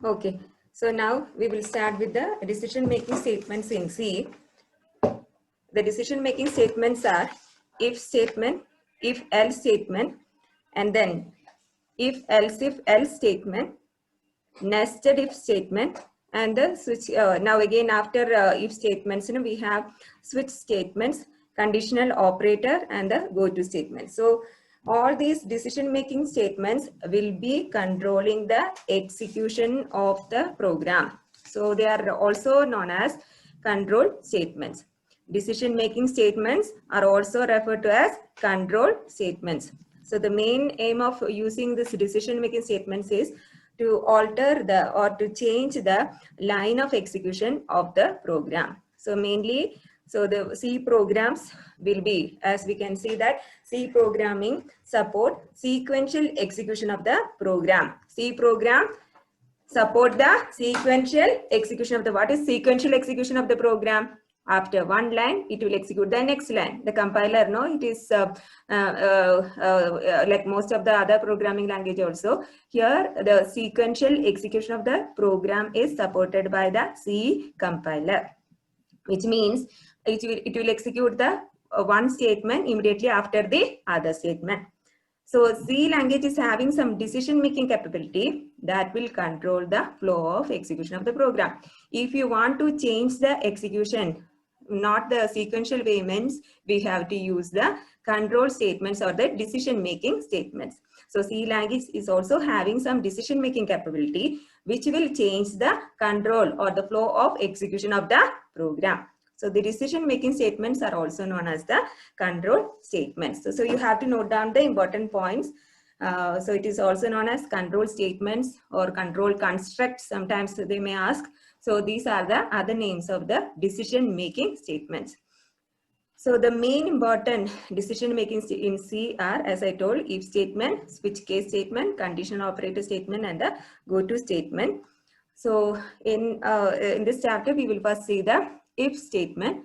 Okay, so now we will start with the decision-making statements in C. The decision-making statements are if statement, if else statement, and then if else statement, nested if statement, and the switch. Now again, after if statements, we have switch statements, conditional operator, and the go-to statement. So all these decision-making statements will be controlling the execution of the program. So they are also known as control statements. Decision-making statements are also referred to as control statements. So the main aim of using this decision-making statements is to alter the or to change the line of execution of the program. So mainly, so the C programs will be, as we can see that C programming support sequential execution of the program. C program support the sequential execution of the, what is sequential execution of the program? After one line, it will execute the next line. The compiler, no, it is like most of the other programming language also. Here, the sequential execution of the program is supported by the C compiler, which means it will execute the one statement immediately after the other statement. So C language is having some decision-making capability that will control the flow of execution of the program. If you want to change the execution, not the sequential way, means we have to use the control statements or the decision-making statements. So C language is also having some decision-making capability which will change the control or the flow of execution of the program. So the decision-making statements are also known as the control statements. So you have to note down the important points. So it is also known as control statements or control constructs. Sometimes they may ask. So these are the other names of the decision-making statements. So the main important decision-making in C are, as I told, if statement, switch case statement, conditional operator statement, and the go-to statement. So in this chapter, we will first see the if statement.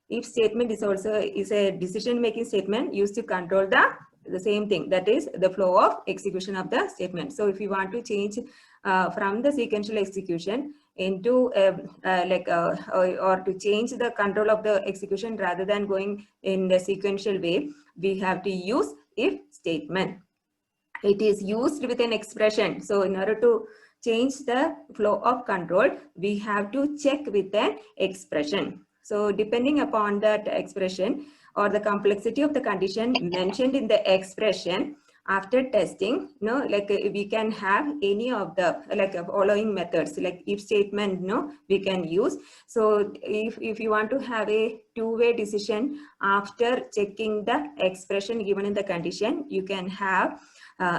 If statement is also a decision-making statement used to control the same thing, that is the flow of execution of the statement. So if you want to change from the sequential execution into or to change the control of the execution rather than going in the sequential way, we have to use if statement. It is used with an expression. So in order to change the flow of control, we have to check with an expression. So depending upon that expression or the complexity of the condition mentioned in the expression, after testing, we can have any of the following methods, like if statement, we can use. So if you want to have a two-way decision after checking the expression given in the condition, you can have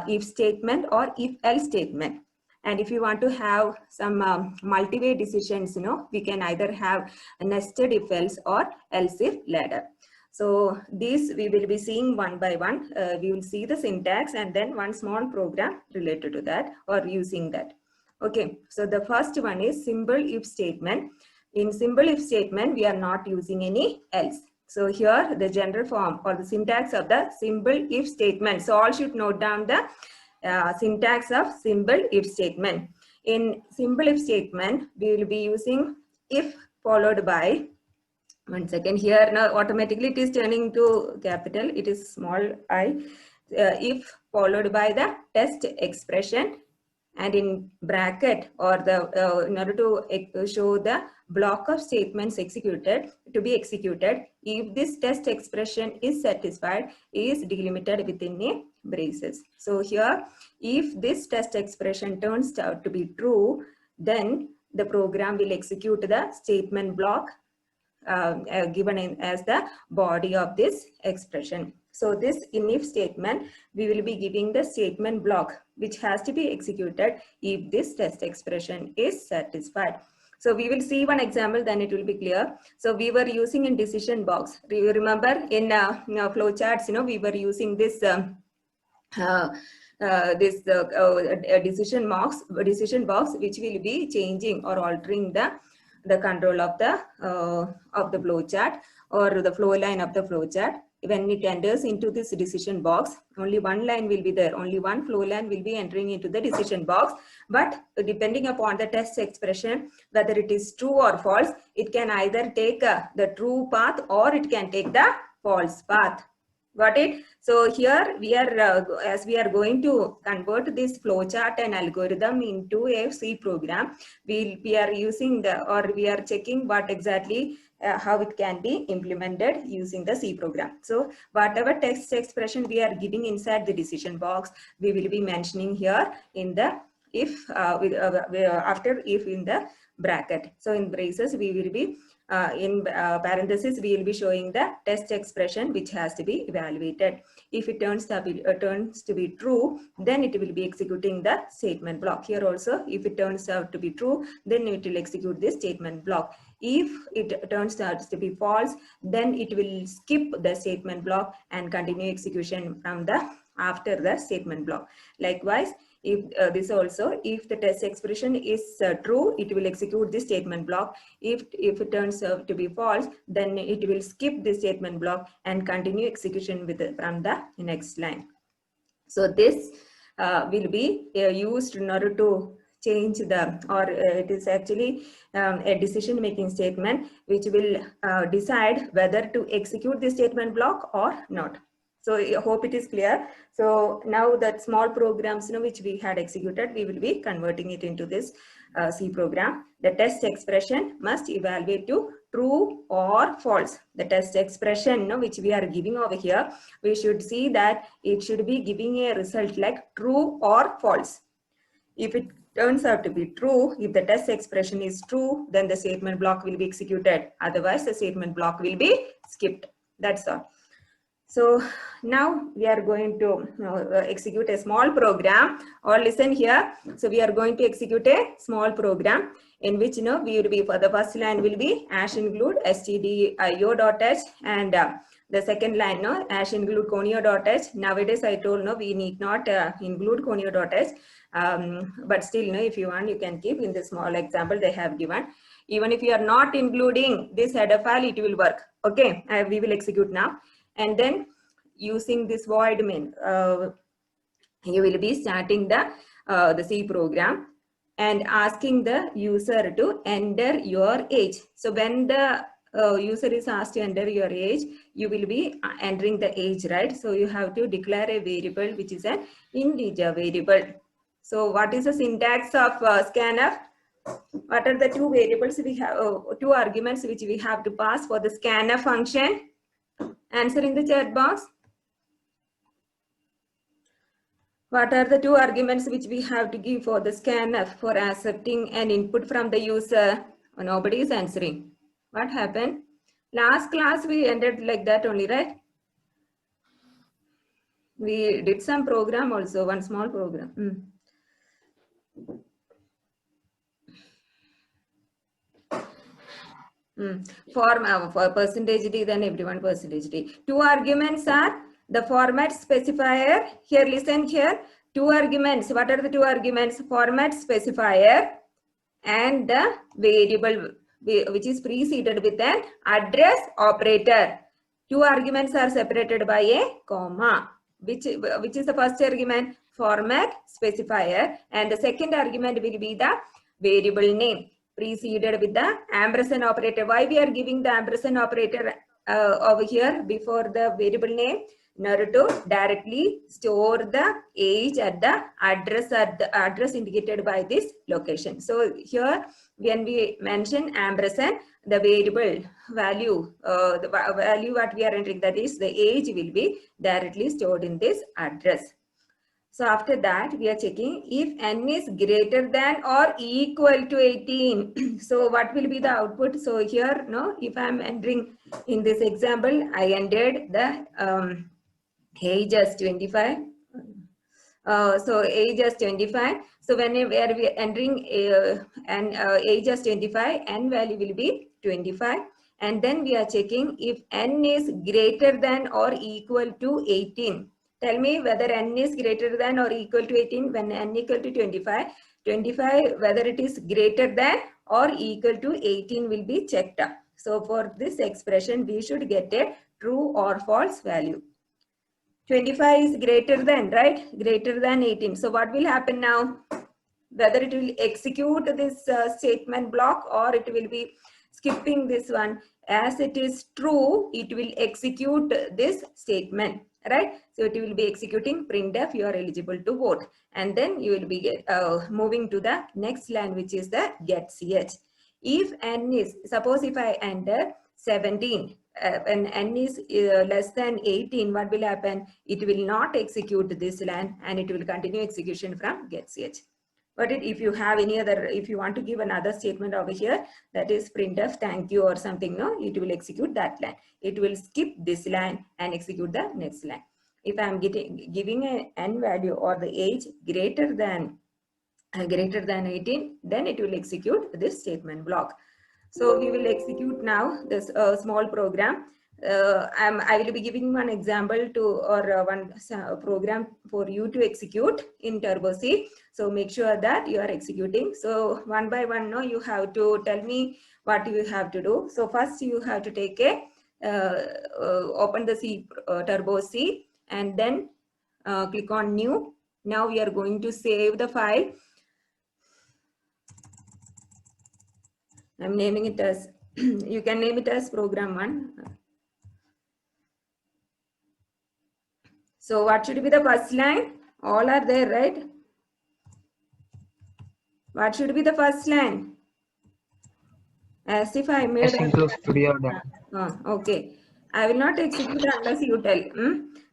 if statement or if else statement. And if you want to have some multi-way decisions, we can either have a nested if else or else if ladder. So these we will be seeing one by one. We will see the syntax and then one small program related to that or using that. Okay, so the first one is simple if statement. In simple if statement, we are not using any else. So here the general form or the syntax of the simple if statement. So all should note down the syntax of simple if statement. In simple if statement, we will be using if followed by, one second, here now automatically it is turning to capital, it is small I. If followed by the test expression, and in bracket or the in order to show the block of statements executed to be executed, if this test expression is satisfied, is delimited within a braces. So here, if this test expression turns out to be true, then the program will execute the statement block given as the body of this expression. So this in if statement, we will be giving the statement block which has to be executed if this test expression is satisfied. So we will see one example, then it will be clear. So we were using in decision box. You remember in flowcharts, we were using this decision box which will be changing or altering the control of the flow chart or the flow line of the flow chart. when it enters into this decision box, only one line will be there, only one flow line will be entering into the decision box. But depending upon the test expression, whether it is true or false, it can either take the true path or it can take the false path. Got it? So here we are, as we are going to convert this flowchart and algorithm into a C program, we are using the, or we are checking what exactly how it can be implemented using the C program. So whatever text expression we are giving inside the decision box, we will be mentioning here in the if after if in the bracket. So in braces we will be in parentheses we will be showing the test expression which has to be evaluated. If it turns to be true, then it will be executing the statement block. Here also, if it turns out to be true, then it will execute this statement block. If it turns out to be false, then it will skip the statement block and continue execution from the after the statement block. Likewise, if this also, if the test expression is true, it will execute this statement block. If it turns out to be false, then it will skip this statement block and continue execution with from the next line. So this will be used in order to change the, or it is actually a decision making statement which will decide whether to execute the statement block or not. So I hope it is clear. So now that small programs, which we had executed, we will be converting it into this C program. The test expression must evaluate to true or false. The test expression which we are giving over here, we should see that it should be giving a result like true or false. If it turns out to be true, if the test expression is true, then the statement block will be executed. Otherwise, the statement block will be skipped. That's all. So now we are going to execute a small program, or listen here. So we are going to execute a small program in which, we will be, for the first line will be hash include stdio.h, and the second line, hash include conio.h. Nowadays I told, we need not include conio.h, but still, if you want, you can keep. In the small example they have given. Even if you are not including this header file, it will work. Okay, we will execute now. And then using this void main, you will be starting the C program and asking the user to enter your age. So when the user is asked to enter your age, you will be entering the age, right? So you have to declare a variable which is an integer variable. So what is the syntax of scanf? What are the two variables we have, two arguments which we have to pass for the scanf function? Answer in the chat box. What are the two arguments which we have to give for the scanf for accepting an input from the user? Nobody is answering. What happened? Last class we ended like that only, right? We did some program also, one small program. For percentage D, then everyone percentage D. Two arguments are the format specifier. Here, listen here. Two arguments. What are the two arguments? Format specifier and the variable which is preceded with an address operator. Two arguments are separated by a comma. Which is the first argument? Format specifier, and the second argument will be the variable name preceded with the ampersand operator. Why we are giving the ampersand operator over here before the variable name? In order to directly store the age at the address indicated by this location. So here when we mention ampersand, the variable value, the value what we are entering, that is the age, will be directly stored in this address. So after that, we are checking if n is greater than or equal to 18. So what will be the output? So here, if I am entering in this example, I entered the age as 25. So age as 25. So when we are entering age as 25, n value will be 25. And then we are checking if n is greater than or equal to 18. Tell me whether n is greater than or equal to 18 when n equal to 25. 25, whether it is greater than or equal to 18 will be checked. So for this expression, we should get a true or false value. 25 is greater than, right? Greater than 18. So what will happen now? Whether it will execute this statement block or it will be skipping this one. As it is true, it will execute this statement, right? So it will be executing printf, you are eligible to vote. And then you will be moving to the next line, which is the get ch. If n is, suppose if I enter 17, when n is less than 18, what will happen? It will not execute this line and it will continue execution from get ch. But if you have any other, if you want to give another statement over here, that is printf thank you or something, no, it will execute that line. It will skip this line and execute the next line. If I am giving an n value or the age greater than 18, then it will execute this statement block. So we will execute now this small program. I will be giving one example to or one program for you to execute in Turbo C. So make sure that you are executing. So one by one, no, you have to tell me what you have to do. So first you have to take a open the C Turbo C and then click on new. Now we are going to save the file. I'm naming it as you can name it as program 1. So what should be the first line? All are there, right? What should be the first line? As if I made okay. I will not execute unless you tell.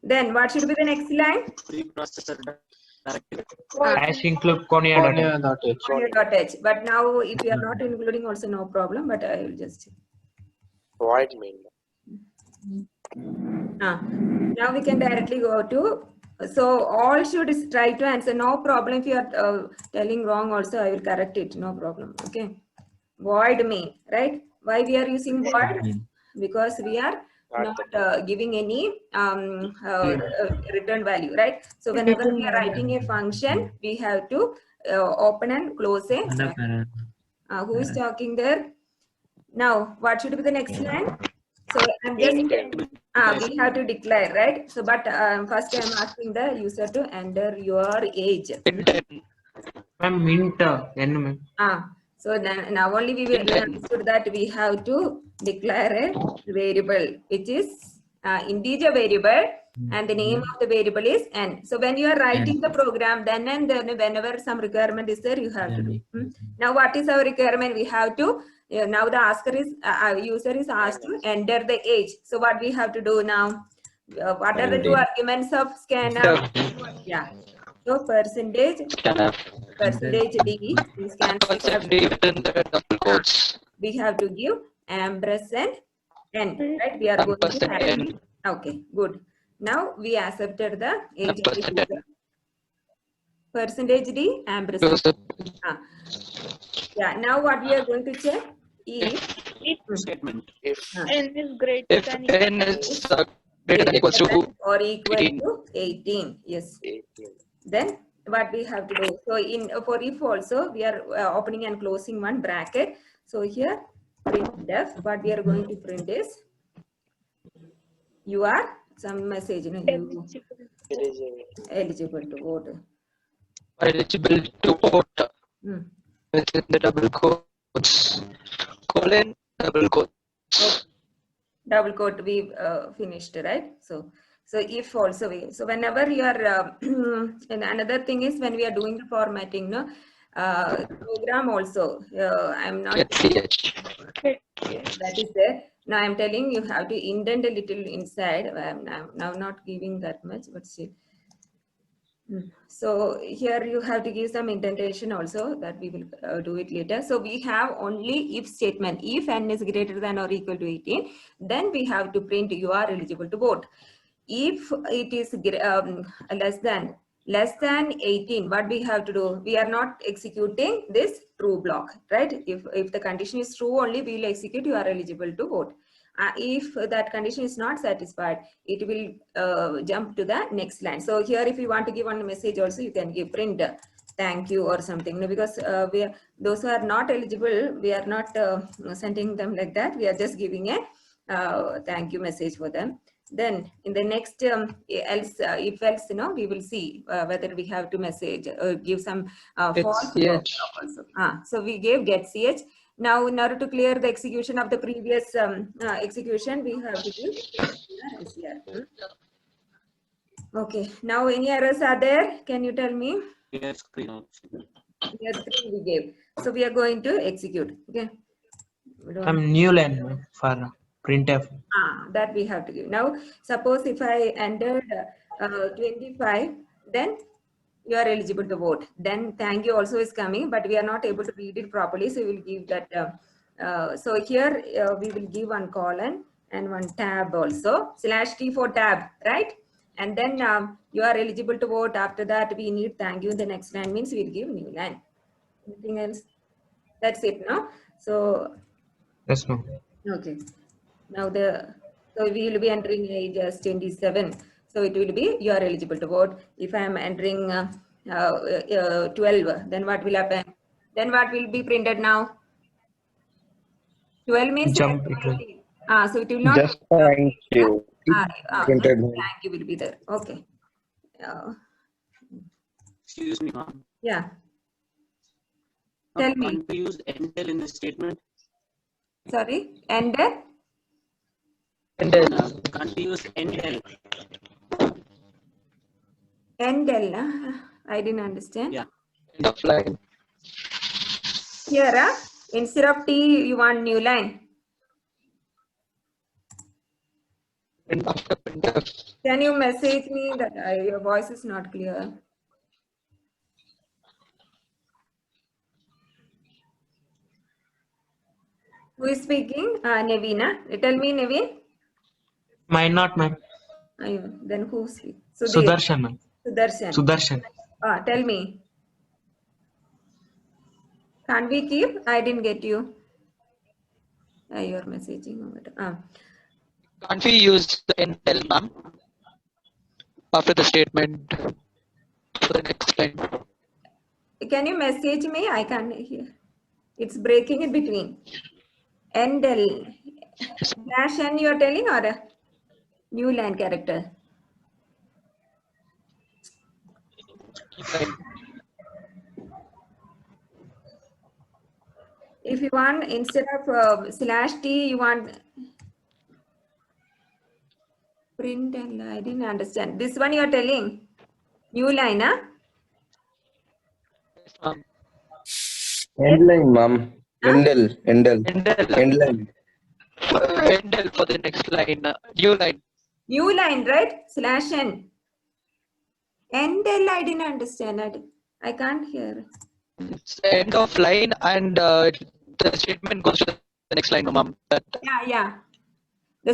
Then what should be the next line? As include Konya.h. But now if you are not including also no problem, but I will just void main. Now we can directly go to, so all should try to answer, no problem. If you are telling wrong also, I will correct it, no problem. Okay, void main, right? Why we are using void? Because we are not giving any return value, right? So whenever we are writing a function, we have to open and close a who is talking there? Now what should be the next line? So I'm just we have to declare, right? So but first I'm asking the user to enter your age. So then now only we will understood that we have to declare a variable which is integer variable and the name of the variable is n. So when you are writing the program, then and then whenever some requirement is there, you have to do. Now what is our requirement? We have to now the asker is user is asked to enter the age. So what we have to do now? What are the two arguments of scanf? Yeah. So percentage D in scanf we have to give ampersand n, right? We are going to have okay, good. Now we accepted the age of the user. Percentage D ampersand. Yeah. Now what we are going to check? If n is greater than equal to or equal to 18. Yes. 18. Then what we have to do? So in for if also we are opening and closing one bracket. So here printf, what we are going to print is you are some message, you know, you eligible to vote. Eligible to vote within the double quotes, colon, double quotes. Okay. Double quote we finished, right? So if also we, so whenever you are and another thing is when we are doing the formatting, no, program also I'm not that is there. Now I'm telling you have to indent a little inside. I'm now not giving that much, but still. So here you have to give some indentation also, that we will do it later. So we have only if statement. If n is greater than or equal to 18, then we have to print you are eligible to vote. If it is less than 18, what we have to do? We are not executing this true block, right? If the condition is true only, we will execute you are eligible to vote. If that condition is not satisfied, it will jump to the next line. So here if you want to give one message also, you can give print thank you or something, because we are, those who are not eligible, we are not sending them like that. We are just giving a thank you message for them. Then in the next if else, we will see whether we have to message or give some false block also. So we gave get ch. Now in order to clear the execution of the previous execution, we have to give SCR. Okay, now any errors are there? Can you tell me? Yes, screen. Yes, we gave. So we are going to execute. Okay. New line for printf. That we have to give. Now, suppose if I entered 25, then you are eligible to vote. Then thank you also is coming, but we are not able to read it properly. So we will give that. So here we will give one colon and one tab also. /T for tab, right? And then you are eligible to vote. After that, we need thank you. The next line means we'll give new line. Anything else? That's it, no? So, Yes, ma'am. okay. Now so we will be entering age as 27. So it will be you are eligible to vote. If I am entering 12, then what will happen? Then what will be printed now? 12 means Jump. so it will not. Just thank you. Printed. Thank you will be there. Okay. Excuse me, ma'am. Yeah. Tell me. Can't we use endel in the statement? Sorry, endel? Can't we use endel? Endel, I didn't understand. Yeah. End of line. Here, instead of T, you want new line. And after printf. Can you message me that your voice is not clear? Who is speaking? Navina. Tell me, Naveen. Mine not, ma'am. Then who speaks? Sudarshan, ma'am. Sudarshan. Sudarshan. Tell me. Can't we keep? I didn't get you. You're messaging. Can't we use the endel, ma'am? After the statement for the next line. Can you message me? I can't hear. It's breaking in between. Endel. /n you are telling or a new line character? If you want, instead of /t, you want print and I didn't understand. This one you are telling new line, huh? Yes, ma'am. End line, ma'am. Endel. Endel. End line. Endel for the next line. New line. New line, right? /n. Endel, I didn't understand. I can't hear. It's end of line and the statement goes to the next line, ma'am. Yeah. The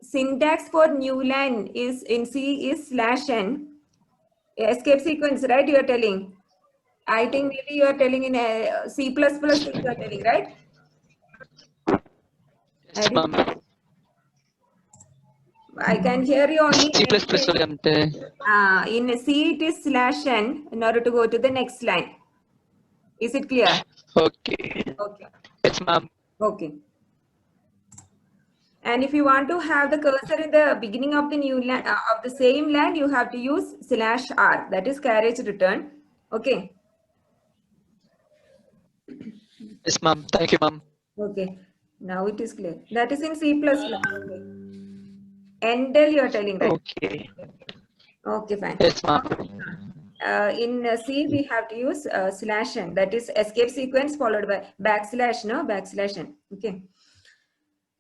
syntax for new line is in C is /n. Escape sequence, right? You are telling. I think maybe you are telling in C++, you are telling, right? Yes, ma'am. I can hear you only. C++. In C it is /n in order to go to the next line. Is it clear? Okay. Okay. Yes, ma'am. Okay. And if you want to have the cursor in the beginning of the new line of the same line, you have to use /r. That is carriage return. Okay. Yes, ma'am. Thank you, ma'am. Okay. Now it is clear. That is in C++. Okay. Endel you are telling, right? Okay. Okay, fine. Yes, ma'am. In C we have to use /n. That is escape sequence followed by \n. Okay.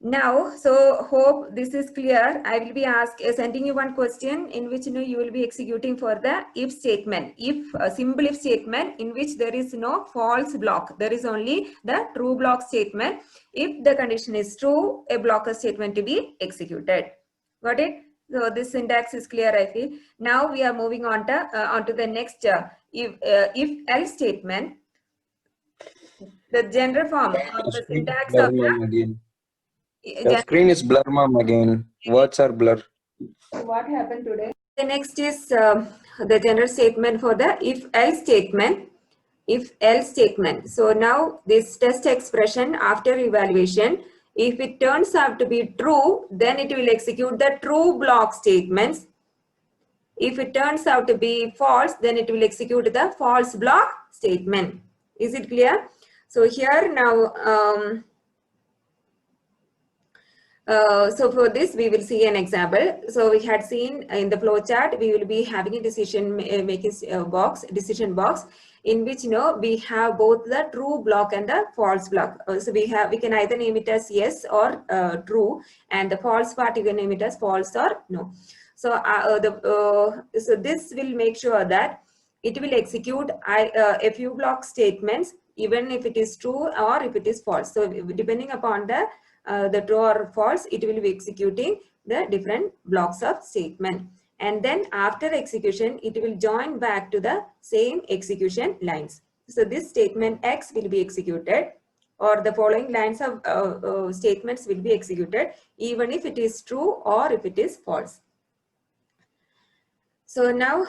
Now, so hope this is clear. I will be sending you one question in which you will be executing for the if statement. If a simple if statement in which there is no false block. There is only the true block statement. If the condition is true, a blocker statement to be executed. Got it? So this syntax is clear, I feel. Now we are moving on to onto the next if else statement. The general form of the syntax of the screen is blur, ma'am, again. Words are blur. What happened today? The next is the general statement for the if else statement. If else statement. So now this test expression after evaluation, If it turns out to be true, then it will execute the true block statements. If it turns out to be false, then it will execute the false block statement. Is it clear? So here now, so for this, we will see an example. So we had seen in the flow chart, we will be having a decision making decision box, in which we have both the true block and the false block. So we can either name it as yes or true, and the false part you can name it as false or no. So so this will make sure that it will execute a few block statements, even if it is true or if it is false. So depending upon the true or false, it will be executing the different blocks of statement. And then after execution, it will join back to the same execution lines. So this statement X will be executed, or the following lines of statements will be executed, even if it is true or if it is false. So now,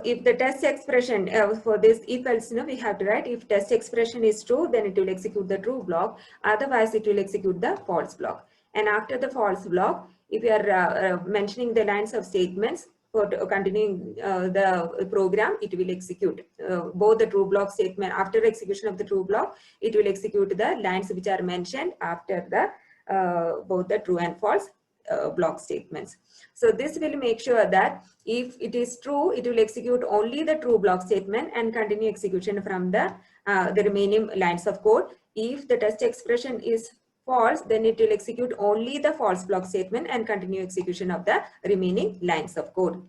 if the test expression for this if else, we have to write if test expression is true, then it will execute the true block. Otherwise, it will execute the false block. And after the false block, if you are mentioning the lines of statements for continuing the program, it will execute both the true block statement. After execution of the true block, it will execute the lines which are mentioned after the both the true and false block statements. So this will make sure that if it is true, it will execute only the true block statement and continue execution from the remaining lines of code. If the test expression is false, then it will execute only the false block statement and continue execution of the remaining lines of code.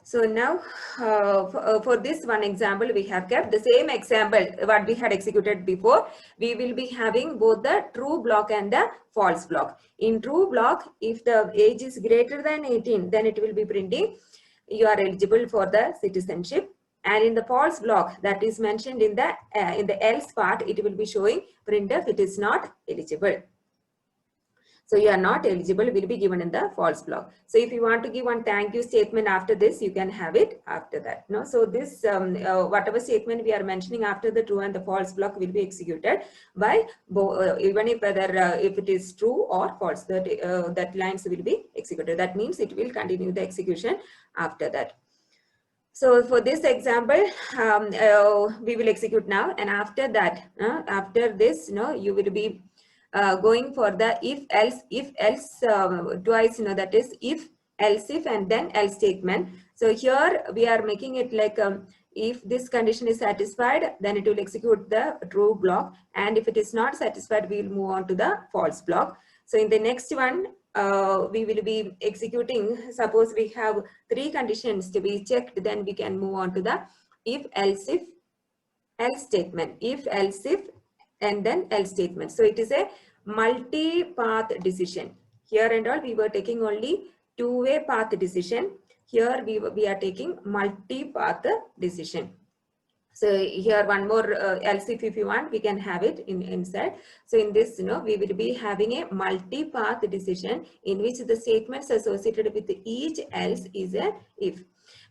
So now for this one example, we have kept the same example what we had executed before. We will be having both the true block and the false block. In true block, if the age is greater than 18, then it will be printing you are eligible for the citizenship. And in the false block that is mentioned in the else part, it will be showing printf it is not eligible. So you are not eligible will be given in the false block. So if you want to give one thank you statement after this, you can have it after that. No, so this whatever statement we are mentioning after the true and the false block will be executed by even if whether if it is true or false, that lines will be executed. That means it will continue the execution after that. So for this example, we will execute now, and after that, after this, you will be going for the if else twice, that is if else if and then else statement. So here we are making it like if this condition is satisfied, then it will execute the true block, and if it is not satisfied, we will move on to the false block. So in the next one, we will be executing, suppose we have 3 conditions to be checked, then we can move on to the if else statement, if else if and then else statement. So it is a multi-path decision. Here and all we were taking only 2-way path decision. Here we are taking multi-path decision. So here one more else if you want, we can have it inside. So in this, we will be having a multi-path decision in which the statements associated with each else is a if.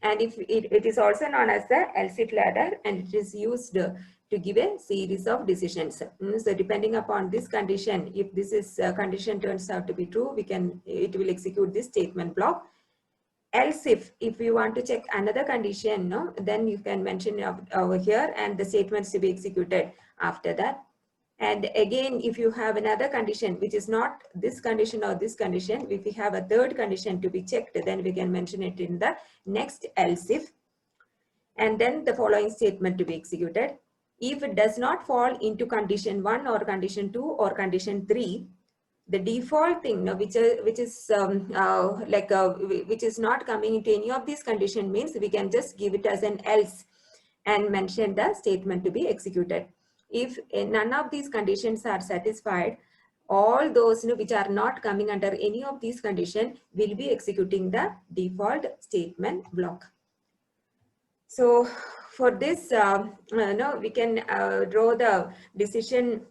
And if it is also known as the else if ladder, and it is used to give a series of decisions. So depending upon this condition, if this is condition turns out to be true, it will execute this statement block. Else if you want to check another condition, then you can mention it over here and the statements to be executed after that. And again, if you have another condition which is not this condition or this condition, if we have a third condition to be checked, then we can mention it in the next else if, and then the following statement to be executed. If it does not fall into condition 1 or condition 2 or condition 3, the default thing which is not coming into any of these conditions means we can just give it as an else and mention the statement to be executed. If none of these conditions are satisfied, all those which are not coming under any of these conditions will be executing the default statement block. So for this, we can draw the decision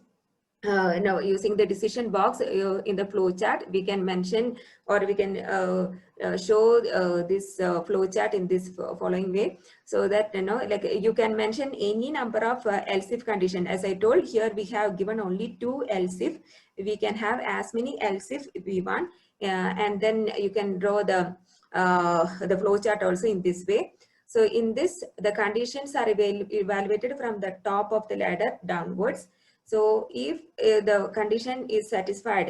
now using the decision box in the flow chart, we can mention or we can show this flow chart in this following way, so that like you can mention any number of else if condition. As I told, here we have given only 2 else if. We can have as many else if we want, and then you can draw the flow chart also in this way. So in this, the conditions are evaluated from the top of the ladder downwards. So if the condition is satisfied,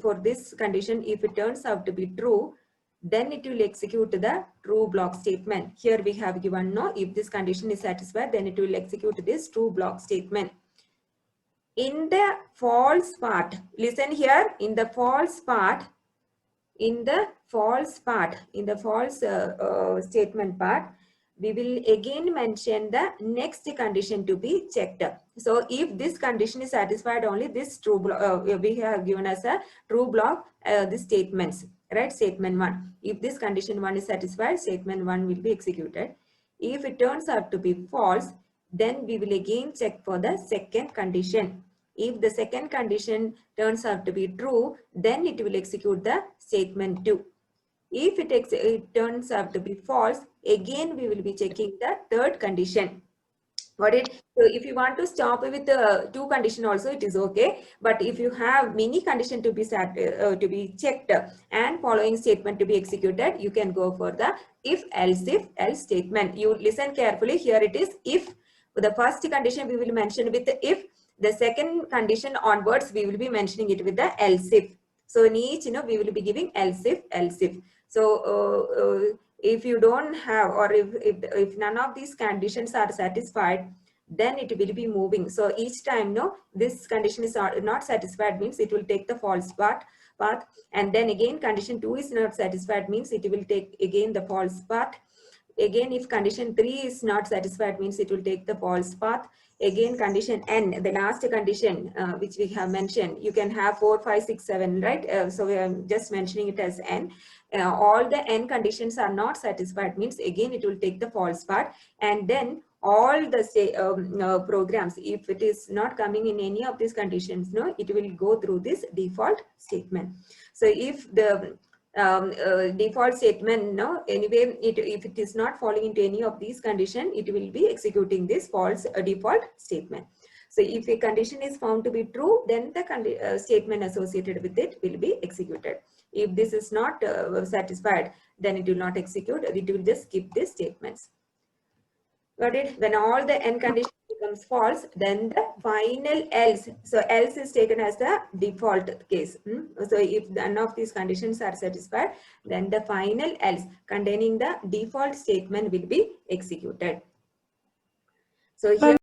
for this condition, if it turns out to be true, then it will execute the true block statement. Here we have given no, if this condition is satisfied, then it will execute this true block statement. In the false part, listen here, in the false part, in the false statement part, we will again mention the next condition to be checked. So if this condition is satisfied, only this true block, we have given as a true block the statements, right? Statement 1. If this condition 1 is satisfied, statement 1 will be executed. If it turns out to be false, then we will again check for the second condition. If the second condition turns out to be true, then it will execute the statement 2. If it turns out to be false, again we will be checking the third condition. Got it? So if you want to stop with the 2 condition also, it is okay. But if you have many condition to be checked and following statement to be executed, you can go for the if else statement. You listen carefully. Here it is if. The first condition we will mention with the if. The second condition onwards we will be mentioning it with the else if. So in each, we will be giving else if. So if you don't have, or if none of these conditions are satisfied, then it will be moving. So each time, this condition is not satisfied, means it will take the false path, and then again condition 2 is not satisfied, means it will take again the false path. Again, if condition 3 is not satisfied, means it will take the false path. Again, condition n, the last condition which we have mentioned, you can have 4, 5, 6, 7, right? So we are just mentioning it as n. All the n conditions are not satisfied, means again it will take the false path. And then all the programs, if it is not coming in any of these conditions, it will go through this default statement. So if the default statement, anyway, if it is not falling into any of these conditions, it will be executing this false default statement. So if a condition is found to be true, then the statement associated with it will be executed. If this is not satisfied, then it will not execute. It will just skip these statements. Got it? When all the n condition becomes false, then the final else. So else is taken as the default case. So if none of these conditions are satisfied, then the final else containing the default statement will be executed. So here